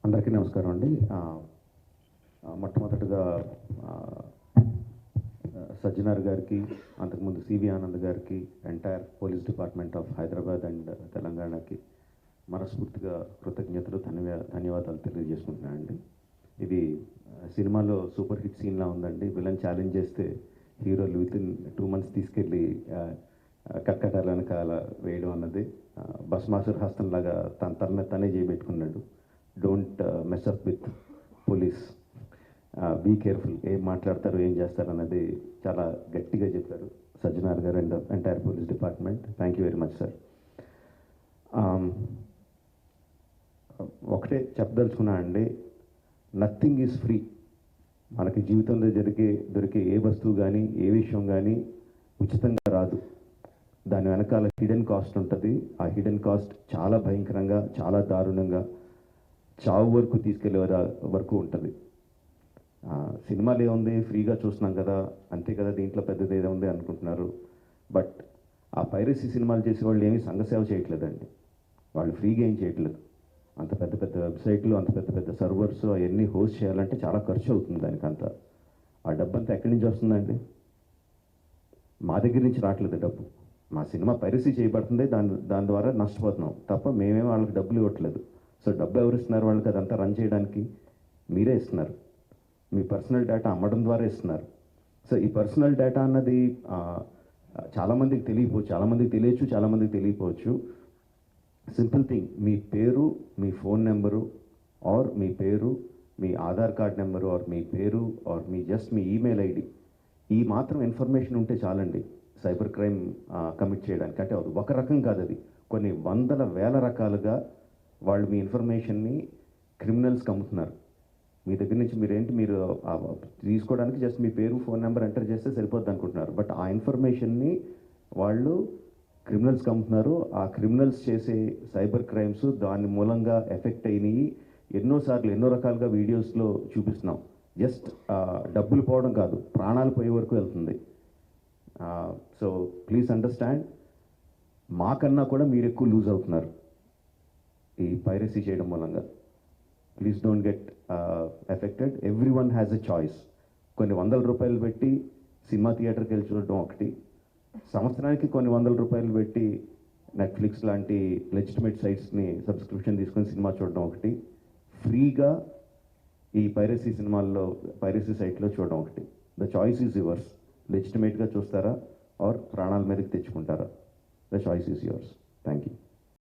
అందరికీ నమస్కారం అండి. మొట్టమొదటిగా సజ్జనార్ గారికి, అంతకుముందు సివి ఆనంద్ గారికి, entire police department of Hyderabad and తెలంగాణకి మనస్ఫూర్తిగా కృతజ్ఞతలు, ధన్యవాదాలు తెలియజేసుకుంటున్నానండి. ఇది సినిమాలో సూపర్ హిట్ సీన్లా ఉందండి. విలన్ ఛాలెంజ్ చేస్తే హీరోలు వితిన్ 2 months తీసుకెళ్ళి కక్కటాల వెనకాల వేయడం అన్నది భస్మాసుర హస్తంలాగా తనే చేయబెట్టుకున్నాడు. Don't mess up with police, be careful, ఏం మాట్లాడతారు ఏం చేస్తారు అన్నది చాలా గట్టిగా చెప్పారు సజ్జనార్ గారు and entire police department. Thank you very much sir. ఒకటే చెప్పదలుచుకున్నా అండి, నథింగ్ ఈజ్ ఫ్రీ. మనకి జీవితంలో దొరికే ఏ వస్తువు కానీ ఏ విషయం కానీ ఉచితంగా రాదు. దాని వెనకాల హిడెన్ కాస్ట్ ఉంటుంది. ఆ హిడెన్ కాస్ట్ చాలా భయంకరంగా, చాలా దారుణంగా, చావు వరకు తీసుకెళ్లే వరకు ఉంటుంది. సినిమాలు ఏముంది, ఫ్రీగా చూస్తున్నాం కదా, అంతే కదా, దీంట్లో పెద్దది ఏదో ఉంది అనుకుంటున్నారు. బట్ ఆ పైరసీ సినిమాలు చేసే వాళ్ళు ఏమీ సంఘసేవ చేయట్లేదండి. వాళ్ళు ఫ్రీగా ఏం చేయట్లేదు. అంత పెద్ద పెద్ద వెబ్సైట్లు, అంత పెద్ద పెద్ద సర్వర్స్ అవన్నీ హోస్ట్ చేయాలంటే చాలా ఖర్చు అవుతుంది. దానికంతా ఆ డబ్బు అంతా ఎక్కడి నుంచి వస్తుందండి? మా దగ్గర నుంచి రావట్లేదు డబ్బు. మా సినిమా పైరసీ చేయబడుతుంది, దాని ద్వారా నష్టపోతున్నాం తప్ప మేమేం వాళ్ళకి డబ్బులు ఇవ్వట్లేదు. సో డబ్బు ఎవరు ఇస్తున్నారు వాళ్ళకి? అదంతా రన్ చేయడానికి మీరే ఇస్తున్నారు. మీ పర్సనల్ డేటా అమ్మడం ద్వారా ఇస్తున్నారు. సో ఈ పర్సనల్ డేటా అన్నది చాలామందికి తెలియకపోవచ్చు, చాలామందికి తెలియచ్చు, చాలామందికి తెలియకపోవచ్చు. సింపుల్ థింగ్, మీ పేరు, మీ ఫోన్ నెంబరు, ఆర్ మీ పేరు, మీ ఆధార్ కార్డ్ నెంబరు, ఆర్ మీ పేరు, ఆర్ మీ ఈమెయిల్ ఐడి, ఈ మాత్రం ఇన్ఫర్మేషన్ ఉంటే చాలండి సైబర్ క్రైమ్ కమిట్ చేయడానికి. అంటే ఒక రకం కాదు, అది కొన్ని వందల వేల రకాలుగా వాళ్ళు మీ ఇన్ఫర్మేషన్ని క్రిమినల్స్కి అమ్ముతున్నారు. మీ దగ్గర నుంచి మీరు తీసుకోవడానికి జస్ట్ మీ పేరు, ఫోన్ నెంబర్ ఎంటర్ చేస్తే సరిపోద్ది అనుకుంటున్నారు. బట్ ఆ ఇన్ఫర్మేషన్ని వాళ్ళు క్రిమినల్స్కి అమ్ముతున్నారు. ఆ క్రిమినల్స్ చేసే సైబర్ క్రైమ్స్ దాని మూలంగా ఎఫెక్ట్ అయినాయి. ఎన్నోసార్లు ఎన్నో రకాలుగా వీడియోస్లో చూపిస్తున్నాం. జస్ట్ డబ్బులు పోవడం కాదు, ప్రాణాలు పోయే వరకు వెళ్తుంది. సో ప్లీజ్ అండర్స్టాండ్, మాకన్నా కూడా మీరు ఎక్కువ లూజ్ అవుతున్నారు ఈ పైరసీ చేయడం మూలంగా. Please don't get affected. Every one has a choice. కొన్ని వందల రూపాయలు పెట్టి సినిమా థియేటర్కి వెళ్ళి చూడడం ఒకటి, సంవత్సరానికి కొన్ని వందల రూపాయలు పెట్టి నెట్ఫ్లిక్స్ లాంటి లెజిటిమేట్ సైట్స్ని సబ్స్క్రిప్షన్ తీసుకొని సినిమా చూడడం ఒకటి, ఫ్రీగా ఈ పైరసీ సైట్లో చూడడం ఒకటి. The choice is yours. లెజిటిమేట్గా చూస్తారా ఆర్ ప్రాణాల మీదకి తెచ్చుకుంటారా? The choice is yours. Thank you.